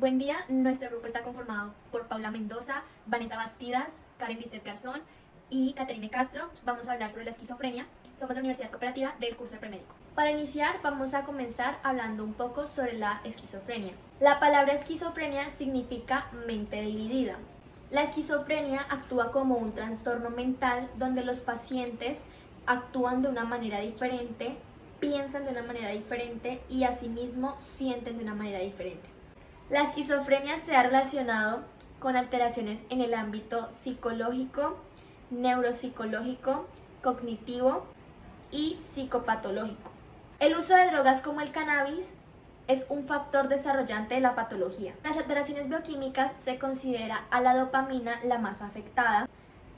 Buen día, nuestro grupo está conformado por Paula Mendoza, Vanessa Bastidas, Karen Lisset Garzón y Caterine Castro. Vamos a hablar sobre la esquizofrenia. Somos de la Universidad Cooperativa del curso de premédico. Para iniciar, vamos a comenzar hablando un poco sobre la esquizofrenia. La palabra esquizofrenia significa mente dividida. La esquizofrenia actúa como un trastorno mental donde los pacientes actúan de una manera diferente, piensan de una manera diferente y asimismo sienten de una manera diferente. La esquizofrenia se ha relacionado con alteraciones en el ámbito psicológico, neuropsicológico, cognitivo y psicopatológico. El uso de drogas como el cannabis es un factor desarrollante de la patología. En las alteraciones bioquímicas se considera a la dopamina la más afectada,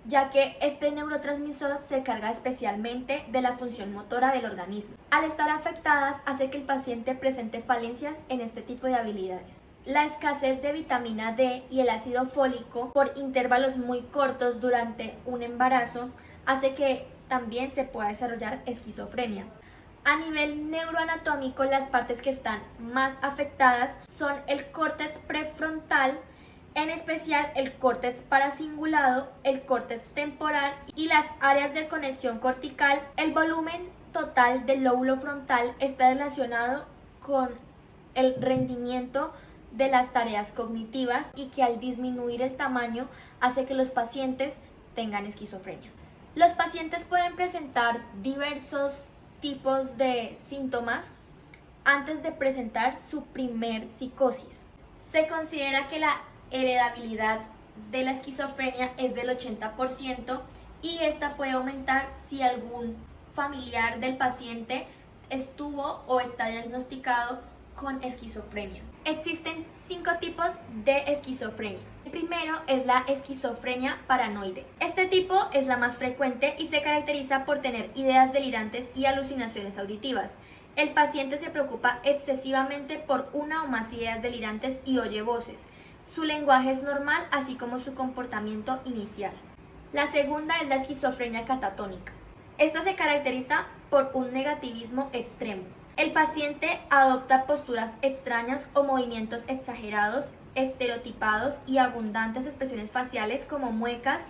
ya que este neurotransmisor se carga especialmente de la función motora del organismo. Al estar afectadas hace que el paciente presente falencias en este tipo de habilidades. La escasez de vitamina D y el ácido fólico por intervalos muy cortos durante un embarazo hace que también se pueda desarrollar esquizofrenia. A nivel neuroanatómico, las partes que están más afectadas son el córtex prefrontal, en especial el córtex paracingulado, el córtex temporal y las áreas de conexión cortical. El volumen total del lóbulo frontal está relacionado con el rendimiento de las tareas cognitivas y que al disminuir el tamaño hace que los pacientes tengan esquizofrenia. Los pacientes pueden presentar diversos tipos de síntomas antes de presentar su primer psicosis. Se considera que la heredabilidad de la esquizofrenia es del 80% y esta puede aumentar si algún familiar del paciente estuvo o está diagnosticado con esquizofrenia. Existen 5 tipos de esquizofrenia. El primero es la esquizofrenia paranoide. Este tipo es la más frecuente y se caracteriza por tener ideas delirantes y alucinaciones auditivas. El paciente se preocupa excesivamente por una o más ideas delirantes y oye voces. Su lenguaje es normal, así como su comportamiento inicial. La segunda es la esquizofrenia catatónica. Esta se caracteriza por un negativismo extremo. El paciente adopta posturas extrañas o movimientos exagerados, estereotipados y abundantes expresiones faciales como muecas.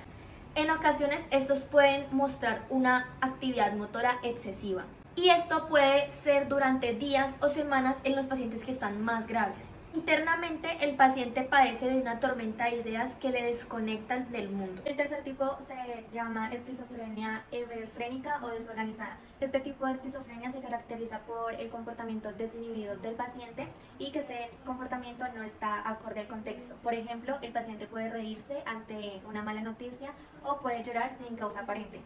En ocasiones estos pueden mostrar una actividad motora excesiva. Y esto puede ser durante días o semanas en los pacientes que están más graves. Internamente, el paciente padece de una tormenta de ideas que le desconectan del mundo. El tercer tipo se llama esquizofrenia hebefrénica o desorganizada. Este tipo de esquizofrenia se caracteriza por el comportamiento desinhibido del paciente y que este comportamiento no está acorde al contexto. Por ejemplo, el paciente puede reírse ante una mala noticia o puede llorar sin causa aparente.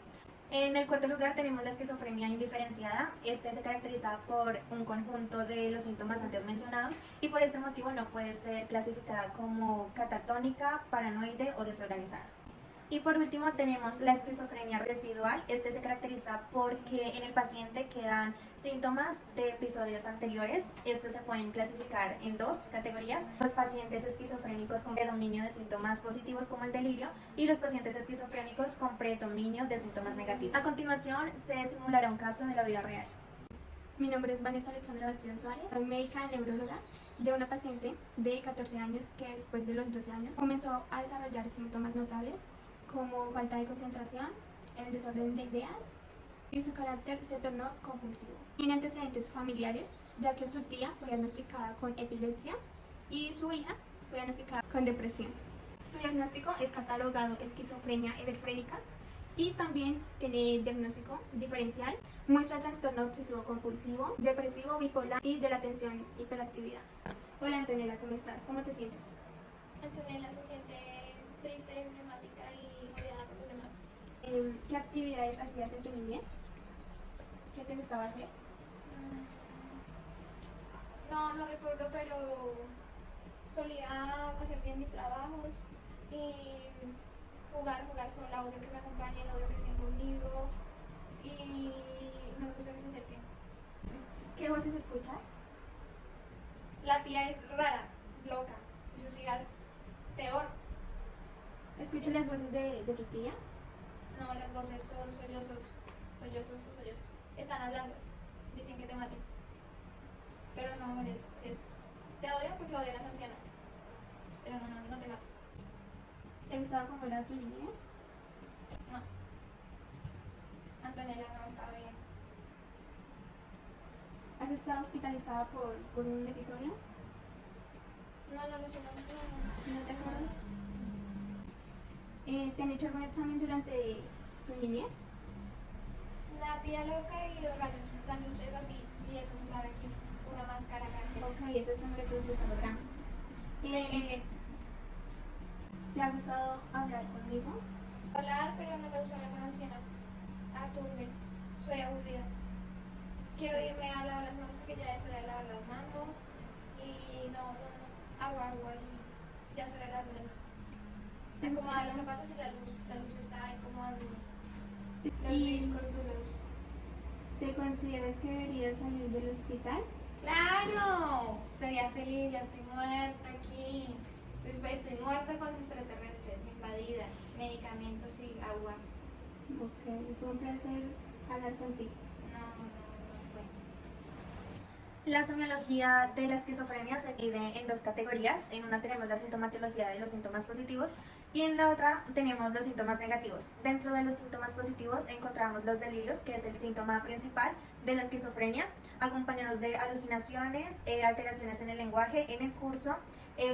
En el cuarto lugar tenemos la esquizofrenia indiferenciada. Este se caracteriza por un conjunto de los síntomas antes mencionados y por este motivo no puede ser clasificada como catatónica, paranoide o desorganizada. Y por último tenemos la esquizofrenia residual. Este se caracteriza porque en el paciente quedan síntomas de episodios anteriores. Estos se pueden clasificar en 2 categorías: los pacientes esquizofrénicos con predominio de síntomas positivos como el delirio y los pacientes esquizofrénicos con predominio de síntomas negativos. A continuación se simulará un caso de la vida real. Mi nombre es Vanessa Alexandra Bastidas Suárez, soy médica neuróloga de una paciente de 14 años que después de los 12 años comenzó a desarrollar síntomas notables como falta de concentración, el desorden de ideas y su carácter se tornó compulsivo. Tiene antecedentes familiares, ya que su tía fue diagnosticada con epilepsia y su hija fue diagnosticada con depresión. Su diagnóstico es catalogado esquizofrenia hebefrénica y también tiene diagnóstico diferencial, muestra trastorno obsesivo compulsivo, depresivo, bipolar y de la atención hiperactividad. Hola Antonella, ¿cómo estás? ¿Cómo te sientes? Antonella se siente triste, emblemática y odiada por los demás. ¿Qué actividades hacías en tu niñez? ¿Qué te gustaba hacer? No recuerdo, pero solía hacer bien mis trabajos y jugar sola, odio que me acompañen, odio que estén conmigo y no me gusta que se acerquen. ¿Qué voces escuchas? La tía es rara, loca, y sus hijas peor. ¿Escuchas las voces de tu tía? No, las voces son sollozos. Están hablando, dicen que te maten. Pero no, te odio porque odio a las ancianas. pero no te mato. ¿Te gustaba cómo era tu niñez? No. Antonella no estaba bien. ¿Has estado hospitalizada por un episodio? No lo sé, ¿No te acuerdas? ¿Te han hecho algún examen durante tu niñez? La tía loca y los rayos, las luces así, y encontrar aquí una máscara acá. Ok, ese es un electroencefalograma. ¿Te ha gustado hablar conmigo? Hablar, pero no me gustan las pronunciaciones. Aturbe, soy aburrida. Quiero irme a lavar las manos porque ya es hora de lavar las manos. Y no. Agua y ya es hora de lavar las manos. ¿Te Acomoda los gustaría- zapatos y la luz está incomodando. Los ¿Y discos duros. te consideras que deberías salir del hospital? ¡Claro! Sería feliz, ya estoy muerta aquí. Estoy muerta con los extraterrestres, invadida, medicamentos y aguas. Ok, fue un placer hablar contigo. No fue. La semiología de la esquizofrenia se divide en dos categorías. En una tenemos la sintomatología de los síntomas positivos y en la otra tenemos los síntomas negativos. Dentro de los síntomas positivos encontramos los delirios, que es el síntoma principal de la esquizofrenia, acompañados de alucinaciones, alteraciones en el lenguaje, en el curso,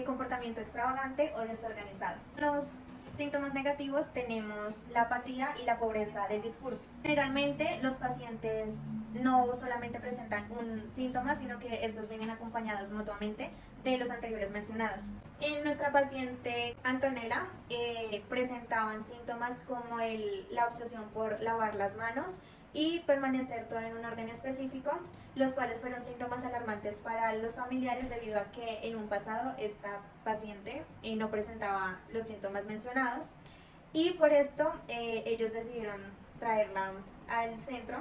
comportamiento extravagante o desorganizado. Los síntomas negativos tenemos la apatía y la pobreza del discurso. Generalmente los pacientes no solamente presentan un síntoma, sino que estos vienen acompañados mutuamente de los anteriores mencionados. En nuestra paciente Antonella presentaban síntomas como la obsesión por lavar las manos y permanecer todo en un orden específico, los cuales fueron síntomas alarmantes para los familiares debido a que en un pasado esta paciente no presentaba los síntomas mencionados y por esto ellos decidieron traerla al centro,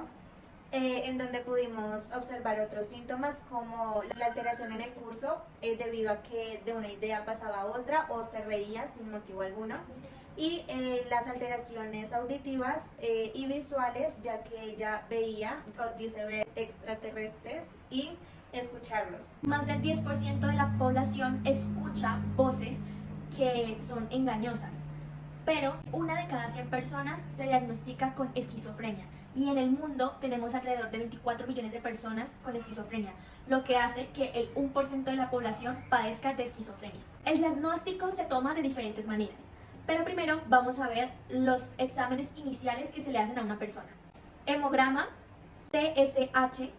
en donde pudimos observar otros síntomas como la alteración en el curso debido a que de una idea pasaba a otra o se reía sin motivo alguno, y las alteraciones auditivas y visuales, ya que ella veía o dice ver extraterrestres y escucharlos. Más del 10% de la población escucha voces que son engañosas, pero una de cada 100 personas se diagnostica con esquizofrenia. Y en el mundo tenemos alrededor de 24 millones de personas con esquizofrenia, lo que hace que el 1% de la población padezca de esquizofrenia. El diagnóstico se toma de diferentes maneras, pero primero vamos a ver los exámenes iniciales que se le hacen a una persona. Hemograma, TSH,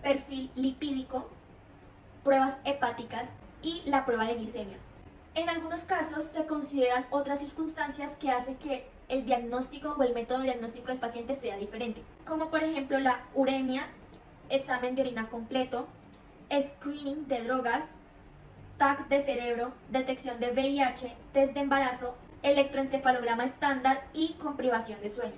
perfil lipídico, pruebas hepáticas y la prueba de glicemia. En algunos casos se consideran otras circunstancias que hacen que el diagnóstico o el método de diagnóstico del paciente sea diferente, como por ejemplo la uremia, examen de orina completo, screening de drogas, TAC de cerebro, detección de VIH, test de embarazo, electroencefalograma estándar y con privación de sueño.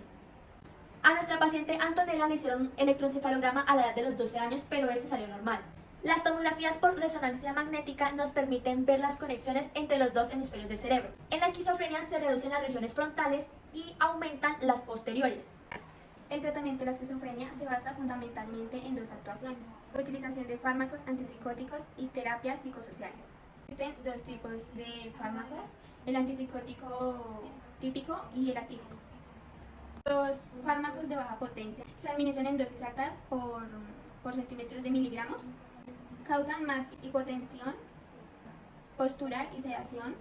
A nuestra paciente Antonella le hicieron un electroencefalograma a la edad de los 12 años, pero ese salió normal. Las tomografías por resonancia magnética nos permiten ver las conexiones entre los dos hemisferios del cerebro. En la esquizofrenia se reducen las regiones frontales y aumentan las posteriores. El tratamiento de la esquizofrenia se basa fundamentalmente en dos actuaciones: utilización de fármacos antipsicóticos y terapias psicosociales. Existen dos tipos de fármacos: el antipsicótico típico y el atípico. Los fármacos de baja potencia se administran en dosis altas por centímetros de miligramos. Causan más hipotensión postural y sedación.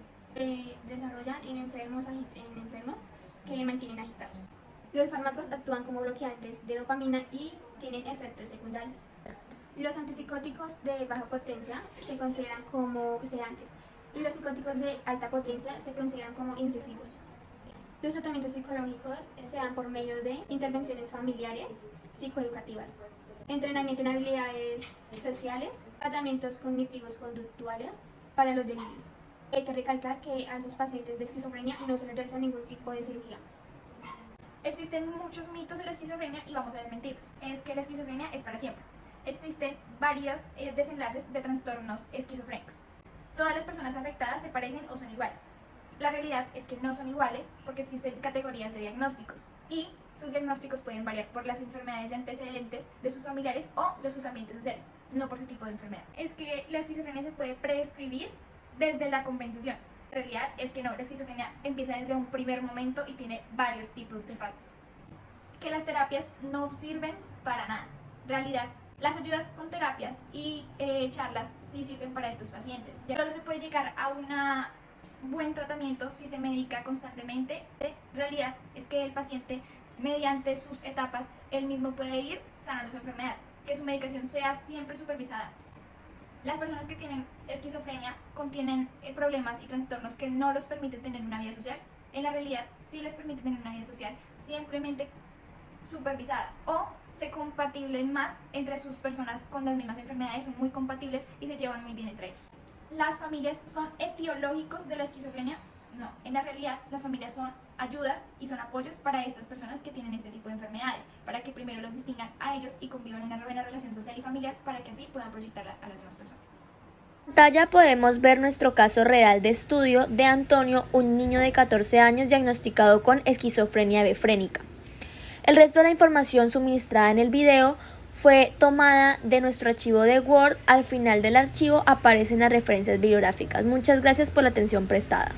Desarrollan en enfermos que mantienen agitados. Los fármacos actúan como bloqueantes de dopamina y tienen efectos secundarios. Los antipsicóticos de baja potencia se consideran como sedantes y los psicóticos de alta potencia se consideran como incisivos. Los tratamientos psicológicos se dan por medio de intervenciones familiares, psicoeducativas, entrenamiento en habilidades sociales, tratamientos cognitivos conductuales para los delirios. Hay que recalcar que a sus pacientes de esquizofrenia no se les realiza ningún tipo de cirugía. Existen muchos mitos de la esquizofrenia y vamos a desmentirlos. Es que la esquizofrenia es para siempre. Existen varios desenlaces de trastornos esquizofrénicos. Todas las personas afectadas se parecen o son iguales. La realidad es que no son iguales porque existen categorías de diagnósticos y sus diagnósticos pueden variar por las enfermedades de antecedentes de sus familiares o de sus ambientes sociales, no por su tipo de enfermedad. Es que la esquizofrenia se puede prescribir desde la compensación. La realidad es que no, la esquizofrenia empieza desde un primer momento y tiene varios tipos de fases. Que las terapias no sirven para nada. En realidad, las ayudas con terapias y charlas sí sirven para estos pacientes. Ya solo se puede llegar a un buen tratamiento si se medica constantemente. La realidad es que el paciente, mediante sus etapas, él mismo puede ir sanando su enfermedad. Que su medicación sea siempre supervisada. Las personas que tienen esquizofrenia contienen problemas y trastornos que no los permiten tener una vida social. En la realidad, sí les permite tener una vida social, simplemente supervisada, o se compatibilen más entre sus personas con las mismas enfermedades, son muy compatibles y se llevan muy bien entre ellos. ¿Las familias son etiológicos de la esquizofrenia? No, en la realidad las familias son ayudas y son apoyos para estas personas que tienen este tipo de enfermedades, para que primero los distingan a ellos y convivan en una buena relación social y familiar, para que así puedan proyectarla a las demás personas. En pantalla podemos ver nuestro caso real de estudio de Antonio, un niño de 14 años diagnosticado con esquizofrenia hebefrénica. El resto de la información suministrada en el video fue tomada de nuestro archivo de Word. Al final del archivo aparecen las referencias bibliográficas. Muchas gracias por la atención prestada.